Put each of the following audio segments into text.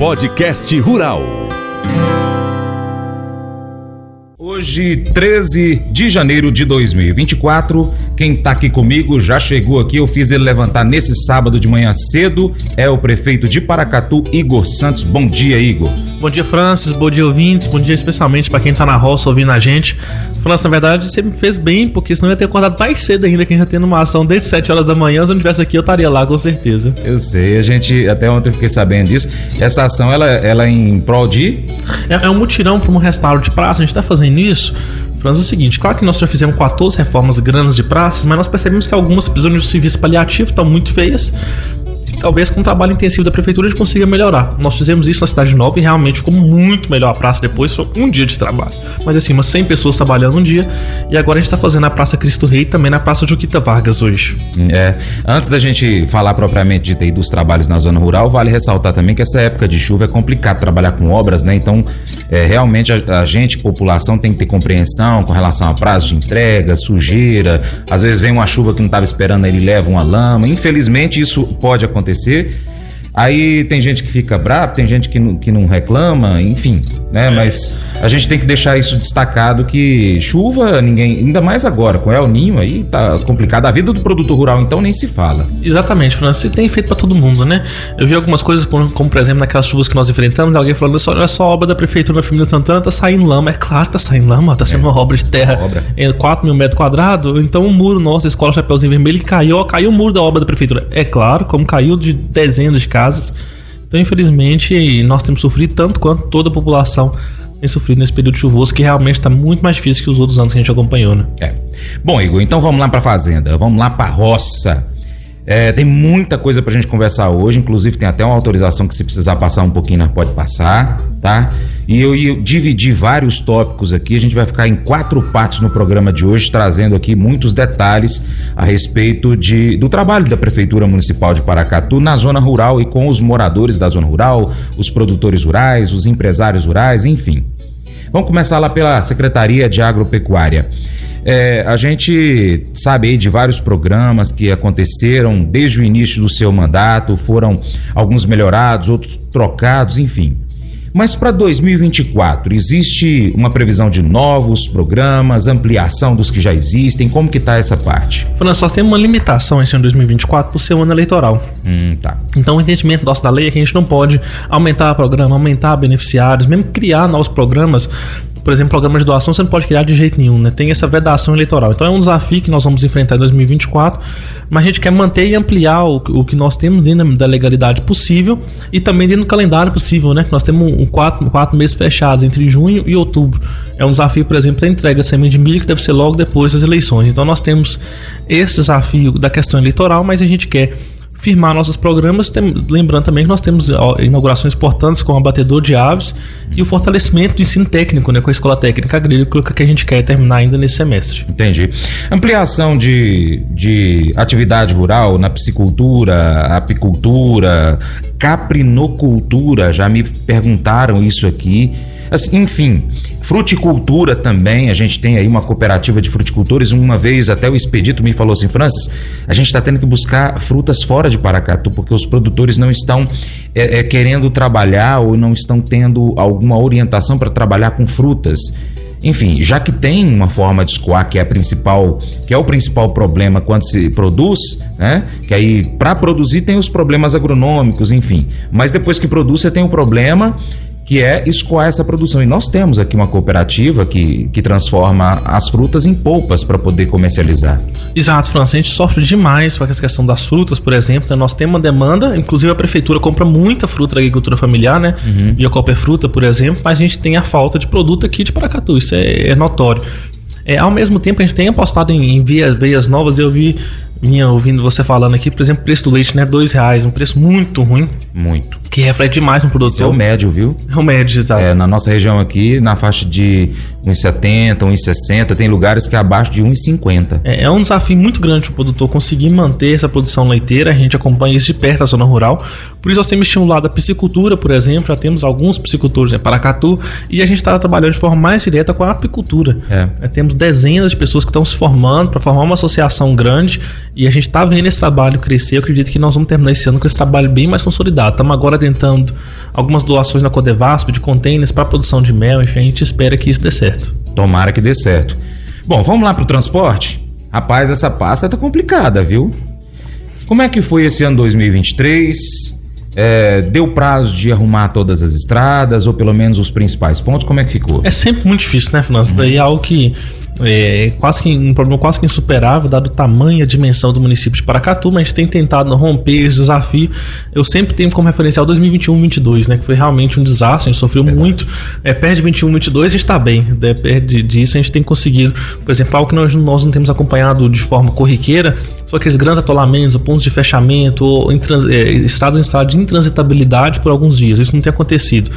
Podcast Rural. Hoje, 13 de janeiro de 2024, quem tá aqui comigo já chegou aqui, eu fiz ele levantar nesse sábado de manhã cedo, é o prefeito de Paracatu, Igor Santos. Bom dia, Igor. Bom dia, Francis, bom dia, ouvintes, bom dia especialmente para quem tá na roça ouvindo a gente. Francis, na verdade, você me fez bem, porque senão eu ia ter acordado mais cedo ainda, que a gente já tem uma ação desde 7 horas da manhã. Se eu não estivesse aqui, eu estaria lá, com certeza. Eu sei, a gente, até ontem eu fiquei sabendo disso. Essa ação, ela é em prol de... É um mutirão para um restauro de praça, a gente tá fazendo isso. Francis, é o seguinte, claro que nós já fizemos 14 reformas grandes de praças, mas nós percebemos que algumas precisam de um serviço paliativo, estão muito feias. Talvez com o trabalho intensivo da prefeitura a gente consiga melhorar. Nós fizemos isso na Cidade Nova e realmente ficou muito melhor a praça depois, só um dia de trabalho. Mas assim, umas 100 pessoas trabalhando um dia. E agora a gente está fazendo na Praça Cristo Rei e também na Praça Juquita Vargas hoje. Antes da gente falar propriamente de dos trabalhos na zona rural, vale ressaltar também que essa época de chuva é complicado trabalhar com obras, né? Então, realmente a gente, população, tem que ter compreensão com relação a prazo de entrega, sujeira. Às vezes vem uma chuva que não estava esperando, ele leva uma lama. Infelizmente, isso pode acontecer. Aí tem gente que fica bravo, tem gente que não reclama, enfim, né? Mas a gente tem que deixar isso destacado, que chuva, ninguém, ainda mais agora, com El Ninho aí, tá complicado. A vida do produtor rural, então, nem se fala. Exatamente, Francis, tem feito pra todo mundo, né? Eu vi algumas coisas, como por exemplo, naquelas chuvas que nós enfrentamos, alguém falando, olha só, a obra da prefeitura da família Santana tá saindo lama. É claro que tá saindo lama, tá sendo uma obra de terra, 4 mil metros quadrados, então o muro nosso, a Escola Chapeuzinho Vermelho, caiu o muro da obra da prefeitura. É claro, como caiu de dezenas de casas. Então, infelizmente, nós temos sofrido tanto quanto toda a população tem sofrido nesse período chuvoso, que realmente está muito mais difícil que os outros anos que a gente acompanhou, né? Bom, Igor, então vamos lá para a fazenda, vamos lá para a roça. Tem muita coisa pra gente conversar hoje, inclusive tem até uma autorização que, se precisar passar um pouquinho, nós pode passar, tá? E eu dividi vários tópicos aqui, a gente vai ficar em 4 partes no programa de hoje, trazendo aqui muitos detalhes a respeito do trabalho da Prefeitura Municipal de Paracatu na zona rural e com os moradores da zona rural, os produtores rurais, os empresários rurais, enfim. Vamos começar lá pela Secretaria de Agropecuária. A gente sabe aí de vários programas que aconteceram desde o início do seu mandato, foram alguns melhorados, outros trocados, enfim. Mas para 2024, existe uma previsão de novos programas, ampliação dos que já existem? Como que está essa parte? Nós só temos uma limitação esse ano 2024 por ser um ano eleitoral. Tá. Então o entendimento nosso da lei é que a gente não pode aumentar o programa, aumentar beneficiários, mesmo criar novos programas. Por exemplo, programa de doação você não pode criar de jeito nenhum, né? Tem essa vedação eleitoral. Então é um desafio que nós vamos enfrentar em 2024, mas a gente quer manter e ampliar o que nós temos dentro da legalidade possível e também dentro do calendário possível, né? Nós temos 4 meses fechados entre junho e outubro. É um desafio, por exemplo, da entrega da semente de milho, que deve ser logo depois das eleições. Então nós temos esse desafio da questão eleitoral, mas a gente quer firmar nossos programas, lembrando também que nós temos inaugurações importantes com o abatedor de aves e o fortalecimento do ensino técnico, né, com a Escola Técnica Agrícola, que a gente quer terminar ainda nesse semestre. Entendi. Ampliação de atividade rural na piscicultura, apicultura, caprinocultura, já me perguntaram isso aqui. Enfim, fruticultura também, a gente tem aí uma cooperativa de fruticultores. Uma vez até o Expedito me falou assim: Francis, a gente está tendo que buscar frutas fora de Paracatu, porque os produtores não estão querendo trabalhar ou não estão tendo alguma orientação para trabalhar com frutas. Enfim, já que tem uma forma de escoar que é o principal problema quando se produz, né? Que aí para produzir tem os problemas agronômicos, enfim. Mas depois que produz, você tem um problema que é escoar essa produção. E nós temos aqui uma cooperativa que transforma as frutas em polpas para poder comercializar. Exato, França. A gente sofre demais com essa questão das frutas, por exemplo, né? Nós temos uma demanda, inclusive a prefeitura compra muita fruta da agricultura familiar, né? Via Copa Fruta, por exemplo, mas a gente tem a falta de produto aqui de Paracatu, isso é notório. Ao mesmo tempo, a gente tem apostado em veias novas. Eu vinha ouvindo você falando aqui, por exemplo, o preço do leite, né? R$2, um preço muito ruim. Muito. Que reflete demais no produtor. Esse é o médio, viu? É o médio, exato. Na nossa região aqui, na faixa de 1,70, 1,60, tem lugares que é abaixo de 1,50. É um desafio muito grande para o produtor conseguir manter essa produção leiteira. A gente acompanha isso de perto na zona rural. Por isso nós temos estimulado a piscicultura, por exemplo. Já temos alguns piscicultores em Paracatu e a gente está trabalhando de forma mais direta com a apicultura. Temos dezenas de pessoas que estão se formando para formar uma associação grande e a gente está vendo esse trabalho crescer. Eu acredito que nós vamos terminar esse ano com esse trabalho bem mais consolidado. Estamos agora tentando algumas doações na Codevasp de containers para produção de mel. Enfim, a gente espera que isso dê certo. Tomara que dê certo. Bom, vamos lá pro transporte? Rapaz, essa pasta tá complicada, viu? Como é que foi esse ano 2023? Deu prazo de arrumar todas as estradas, ou pelo menos os principais pontos? Como é que ficou? É sempre muito difícil, né, Fernando? Isso daí é algo que um problema quase que insuperável, dado o tamanho e a dimensão do município de Paracatu, mas a gente tem tentado romper esse desafio. Eu sempre tenho como referencial 2021-22, né, que foi realmente um desastre, a gente sofreu muito. Perto de 21-22 a gente está bem, perto disso a gente tem conseguido, por exemplo, algo que nós não temos acompanhado de forma corriqueira, só aqueles grandes atolamentos, pontos de fechamento, ou estradas em estado de intransitabilidade por alguns dias. Isso não tem acontecido.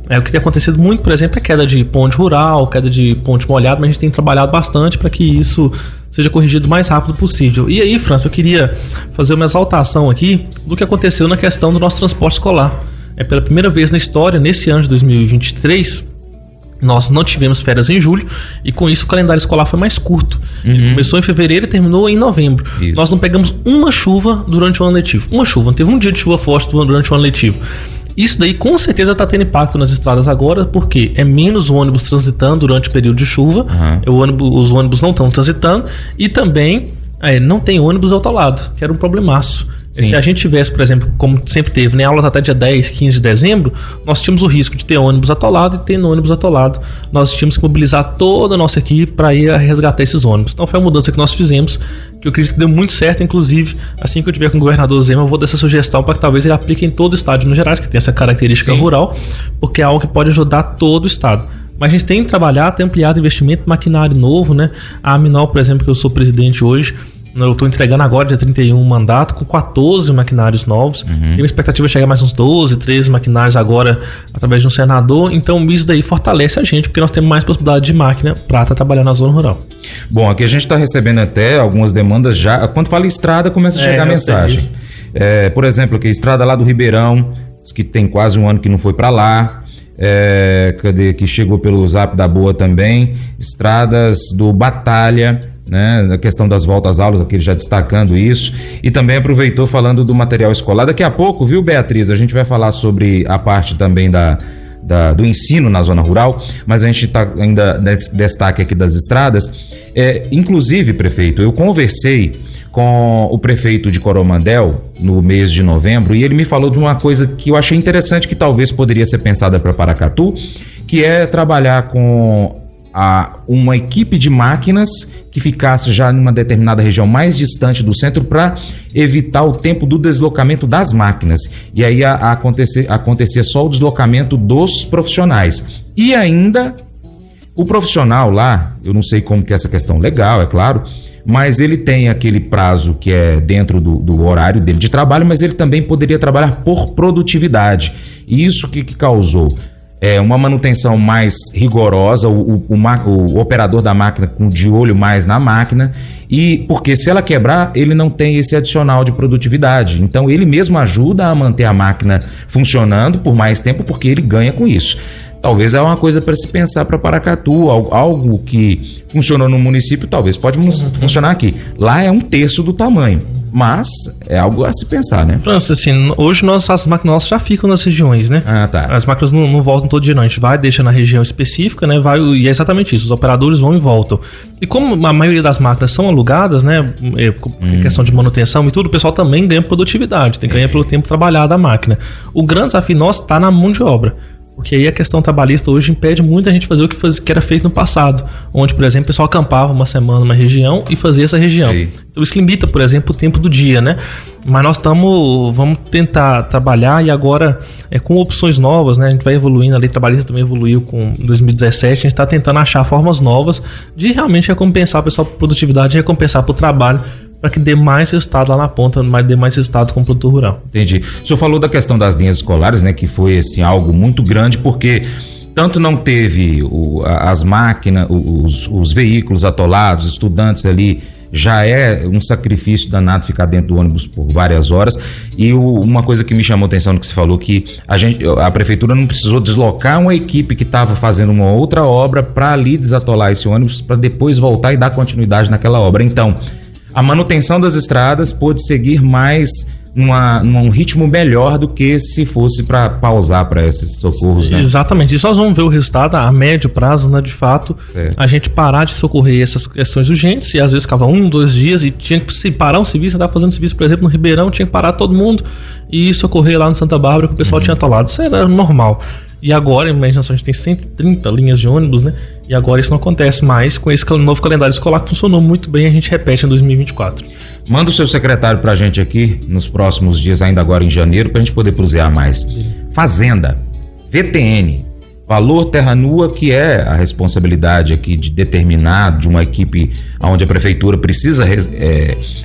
O que tem acontecido muito, por exemplo, é queda de ponte rural, queda de ponte molhada, mas a gente tem trabalhado bastante para que isso seja corrigido o mais rápido possível. E aí, França, eu queria fazer uma exaltação aqui do que aconteceu na questão do nosso transporte escolar. Pela primeira vez na história, nesse ano de 2023, nós não tivemos férias em julho e com isso o calendário escolar foi mais curto. Ele começou em fevereiro e terminou em novembro. Isso. Nós não pegamos uma chuva durante o ano letivo. Uma chuva, não teve um dia de chuva forte durante o ano letivo. Isso daí com certeza está tendo impacto nas estradas agora, porque é menos ônibus transitando durante o período de chuva, os ônibus não estão transitando e também não tem ônibus ao lado, que era um problemaço. Sim. Se a gente tivesse, por exemplo, como sempre teve, aulas até dia 10, 15 de dezembro, nós tínhamos o risco de ter ônibus atolado, e tendo ônibus atolado, nós tínhamos que mobilizar toda a nossa equipe para ir resgatar esses ônibus. Então foi uma mudança que nós fizemos, que eu acredito que deu muito certo. Inclusive, assim que eu tiver com o governador Zema, eu vou dar essa sugestão para que talvez ele aplique em todo o estado de Minas Gerais, que tem essa característica rural, porque é algo que pode ajudar todo o estado. Mas a gente tem trabalhado, tem ampliado investimento em maquinário novo, né? A Aminol, por exemplo, que eu sou presidente hoje, eu estou entregando agora, dia 31, um mandato com 14 maquinários novos. Tem uma expectativa de chegar mais uns 12, 13 maquinários agora através de um senador. Então isso daí fortalece a gente, porque nós temos mais possibilidade de máquina para estar trabalhando na zona rural. Bom, aqui a gente está recebendo até algumas demandas já. Quando fala estrada, começa a chegar a mensagem. Por exemplo, aqui, estrada lá do Ribeirão, que tem quase um ano que não foi para lá. Que chegou pelo Zap da Boa também. Estradas do Batalha, né, a questão das voltas às aulas, aqui já destacando isso, e também aproveitou falando do material escolar. Daqui a pouco, viu, Beatriz, a gente vai falar sobre a parte também do ensino na zona rural, mas a gente está ainda nesse destaque aqui das estradas. Inclusive, prefeito, eu conversei com o prefeito de Coromandel no mês de novembro e ele me falou de uma coisa que eu achei interessante, que talvez poderia ser pensada para Paracatu, que é trabalhar com uma equipe de máquinas que ficasse já numa determinada região mais distante do centro para evitar o tempo do deslocamento das máquinas. E aí acontecia só o deslocamento dos profissionais. E ainda o profissional lá, eu não sei como que é essa questão legal, é claro, mas ele tem aquele prazo que é dentro do horário dele de trabalho, mas ele também poderia trabalhar por produtividade. E isso que causou uma manutenção mais rigorosa, o operador da máquina de olho mais na máquina, e porque se ela quebrar, ele não tem esse adicional de produtividade. Então ele mesmo ajuda a manter a máquina funcionando por mais tempo, porque ele ganha com isso. Talvez é uma coisa para se pensar para Paracatu, algo que funcionou no município, talvez pode funcionar aqui. Lá é 1/3 do tamanho, mas é algo a se pensar, né? França, assim, hoje as máquinas nossas já ficam nas regiões, né? Tá. As máquinas não voltam todo dia, não. A gente vai, deixa na região específica, né? E é exatamente isso, os operadores vão e voltam. E como a maioria das máquinas são alugadas, né? Questão de manutenção e tudo, o pessoal também ganha produtividade, ganha pelo tempo trabalhado da máquina. O grande desafio nosso está na mão de obra. Porque aí a questão trabalhista hoje impede muito a gente fazer o que era feito no passado, onde, por exemplo, o pessoal acampava uma semana numa região e fazia essa região. Sim. Então isso limita, por exemplo, o tempo do dia, né? Mas nós vamos tentar trabalhar e agora com opções novas, né? A gente vai evoluindo, a lei trabalhista também evoluiu com 2017, a gente está tentando achar formas novas de realmente recompensar o pessoal por produtividade, recompensar por trabalho, para que dê mais resultado lá na ponta, dê mais resultado com o produtor rural. Entendi. O senhor falou da questão das linhas escolares, né, que foi assim, algo muito grande, porque tanto não teve as máquinas, os veículos atolados, estudantes ali, já é um sacrifício danado ficar dentro do ônibus por várias horas. E uma coisa que me chamou a atenção no que você falou, que a prefeitura não precisou deslocar uma equipe que estava fazendo uma outra obra para ali desatolar esse ônibus, para depois voltar e dar continuidade naquela obra. Então, a manutenção das estradas pôde seguir mais num ritmo melhor do que se fosse para pausar para esses socorros, né? Exatamente, isso nós vamos ver o resultado a médio prazo, né? De fato, a gente parar de socorrer essas questões urgentes, e às vezes ficava 2 dias e tinha que se parar um serviço, você estava fazendo serviço, por exemplo, no Ribeirão, tinha que parar todo mundo e socorrer lá no Santa Bárbara que o pessoal tinha atolado. Isso era normal. E agora, imagina só, a gente tem 130 linhas de ônibus, né? E agora isso não acontece mais com esse novo calendário escolar que funcionou muito bem, a gente repete em 2024. Manda o seu secretário pra gente aqui nos próximos dias, ainda agora em janeiro, pra gente poder prosear mais. Fazenda, VTN, valor terra nua, que é a responsabilidade aqui de determinar de uma equipe onde a prefeitura precisa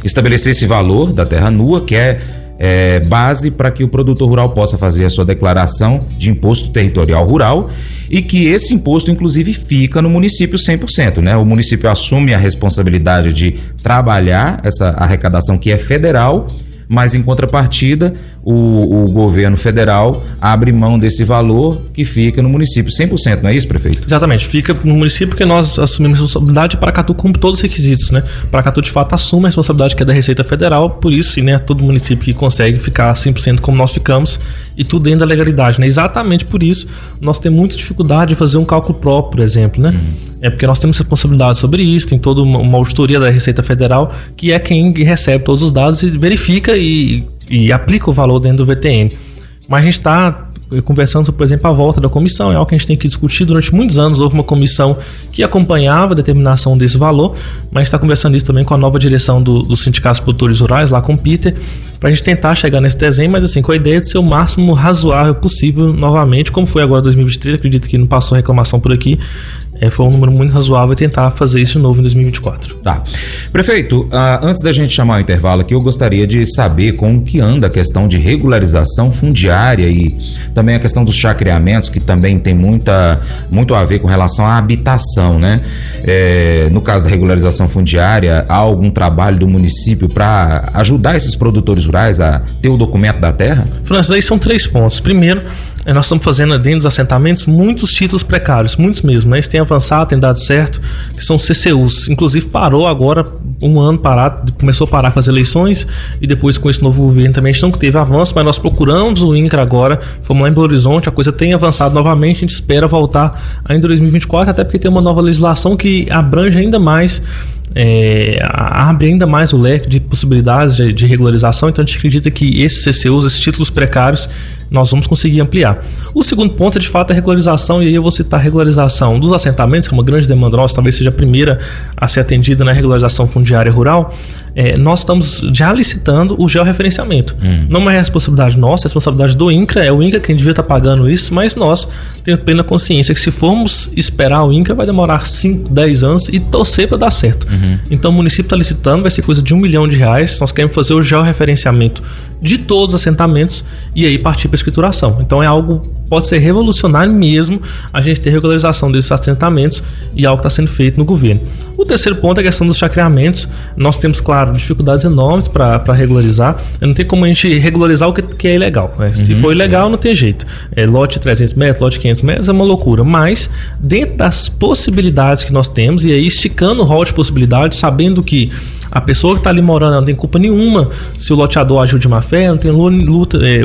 estabelecer esse valor da terra nua, que é base para que o produtor rural possa fazer a sua declaração de imposto territorial rural, e que esse imposto, inclusive, fica no município 100%, né? O município assume a responsabilidade de trabalhar essa arrecadação que é federal, mas em contrapartida o governo federal abre mão desse valor que fica no município 100%, não é isso, prefeito? Exatamente, fica no município porque nós assumimos a responsabilidade e Paracatu cumpre todos os requisitos, né? Paracatu de fato assume a responsabilidade que é da Receita Federal, por isso, sim, né? Todo município que consegue ficar 100% como nós ficamos, e tudo dentro da legalidade, né? Exatamente por isso nós temos muita dificuldade de fazer um cálculo próprio, por exemplo, né? É porque nós temos responsabilidade sobre isso, tem toda uma auditoria da Receita Federal, que é quem recebe todos os dados e verifica e aplica o valor dentro do VTN. Mas a gente está conversando, por exemplo, a volta da comissão, é algo que a gente tem que discutir. Durante muitos anos houve uma comissão que acompanhava a determinação desse valor, mas está conversando isso também com a nova direção dos sindicatos produtores rurais, lá com o Peter, para a gente tentar chegar nesse desenho, mas assim, com a ideia de ser o máximo razoável possível novamente, como foi agora em 2023, acredito que não passou reclamação por aqui, foi um número muito razoável, e tentar fazer isso de novo em 2024. Tá. Prefeito, antes da gente chamar o intervalo aqui, eu gostaria de saber como que anda a questão de regularização fundiária e também a questão dos chacreamentos, que também tem muito a ver com relação à habitação, né? No caso da regularização fundiária, há algum trabalho do município para ajudar esses produtores rurais a ter o documento da terra? Francis, aí são 3 pontos. Primeiro, nós estamos fazendo dentro dos assentamentos muitos títulos precários, muitos mesmo, né? Isso tem avançado, tem dado certo, que são CCUs. Inclusive parou agora, 1 ano parado, começou a parar com as eleições, e depois com esse novo governo também a gente não teve avanço, mas nós procuramos o INCRA agora, fomos lá em Belo Horizonte, a coisa tem avançado novamente, a gente espera voltar ainda em 2024, até porque tem uma nova legislação que abrange ainda mais, abre ainda mais o leque de possibilidades de regularização. Então a gente acredita que esses CCUs, esses títulos precários, nós vamos conseguir ampliar. O segundo ponto é de fato a regularização, e aí eu vou citar a regularização dos assentamentos, que é uma grande demanda nossa, talvez seja a primeira a ser atendida na regularização fundiária rural. Nós estamos já licitando o georreferenciamento. Não é responsabilidade nossa, é responsabilidade do INCRA, é o INCRA quem devia estar pagando isso, mas nós temos plena consciência que se formos esperar o INCRA vai demorar 5, 10 anos e torcer para dar certo. Então o município está licitando, vai ser coisa de R$1 milhão. Nós queremos fazer o georreferenciamento de todos os assentamentos e aí partir para a escrituração. Então é algo, pode ser revolucionário mesmo, a gente ter regularização desses assentamentos, e algo que está sendo feito no governo. O terceiro ponto é a questão dos chacreamentos. Nós temos, claro, dificuldades enormes para regularizar. Não tem como a gente regularizar o que é ilegal, né? Se for ilegal, não tem jeito. Lote 300 metros, lote 500 metros é uma loucura. Mas, dentro das possibilidades que nós temos, e aí esticando o rol de possibilidades, sabendo que a pessoa que está ali morando não tem culpa nenhuma se o loteador agiu de má fé, não tem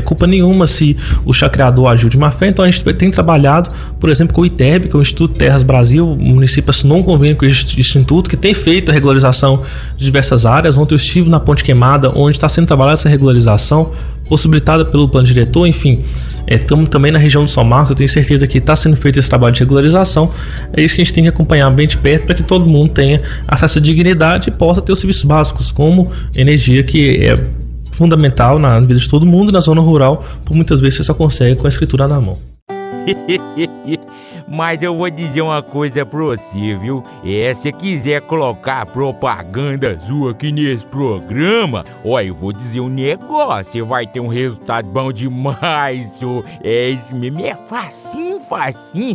culpa nenhuma se o chacreador agiu de má fé. Então a gente tem trabalhado, por exemplo, com o ITEB, que é o Instituto Terras Brasil. O município assinou um convênio com esse instituto que tem feito a regularização de diversas áreas. Ontem eu estive na Ponte Queimada, onde está sendo trabalhada essa regularização, possibilitada pelo plano diretor. Enfim, estamos também na região do São Marcos, eu tenho certeza que está sendo feito esse trabalho de regularização. É isso que a gente tem que acompanhar bem de perto, para que todo mundo tenha acesso à dignidade e possa ter os serviços básicos, como energia, que é fundamental na vida de todo mundo. Na zona rural, por muitas vezes você só consegue com a escritura na mão. Mas eu vou dizer uma coisa pra você, viu? Se você quiser colocar propaganda sua aqui nesse programa, eu vou dizer um negócio, você vai ter um resultado bom demais, senhor. Isso mesmo, é facinho,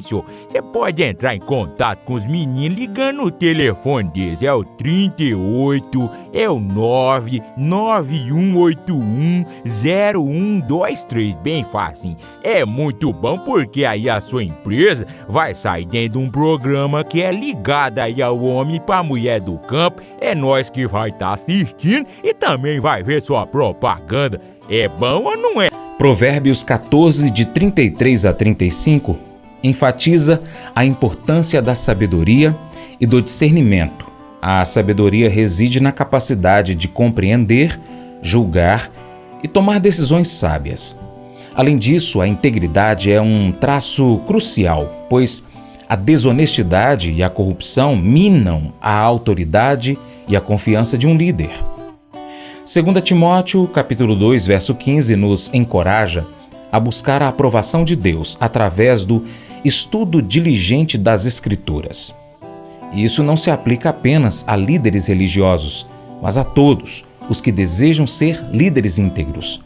senhor. Você pode entrar em contato com os meninos ligando o telefone deles, é o 38, é o 991810123, bem fácil. É muito bom porque aí a sua empresa vai sair dentro de um programa que é ligado aí ao homem pra mulher do campo. É nós que vai estar assistindo e também vai ver sua propaganda. É bom ou não é? Provérbios 14, de 33 a 35, enfatiza a importância da sabedoria e do discernimento. A sabedoria reside na capacidade de compreender, julgar e tomar decisões sábias. Além disso, a integridade é um traço crucial, pois a desonestidade e a corrupção minam a autoridade e a confiança de um líder. 2 Timóteo, capítulo 2, verso 15, nos encoraja a buscar a aprovação de Deus através do estudo diligente das Escrituras. E isso não se aplica apenas a líderes religiosos, mas a todos os que desejam ser líderes íntegros.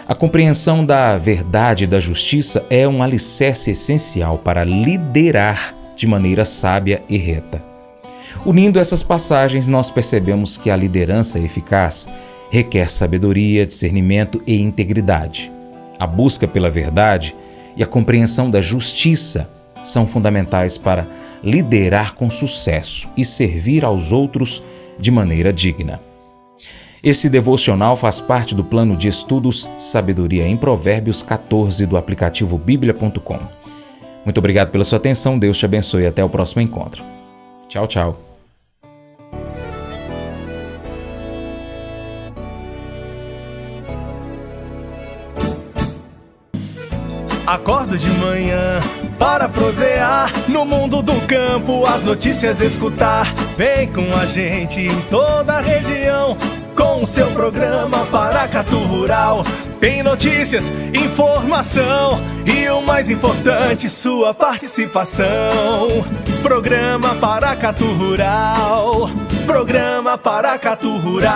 A compreensão da verdade e da justiça é um alicerce essencial para liderar de maneira sábia e reta. Unindo essas passagens, nós percebemos que a liderança eficaz requer sabedoria, discernimento e integridade. A busca pela verdade e a compreensão da justiça são fundamentais para liderar com sucesso e servir aos outros de maneira digna. Esse devocional faz parte do plano de estudos Sabedoria em Provérbios 14 do aplicativo bíblia.com. Muito obrigado pela sua atenção, Deus te abençoe e até o próximo encontro. Tchau, tchau. Acordo de manhã para prosear no mundo do campo, as notícias escutar. Vem com a gente em toda a região com o seu programa Paracatu Rural. Tem notícias, informação e o mais importante, sua participação. Programa Paracatu Rural. Programa Paracatu Rural.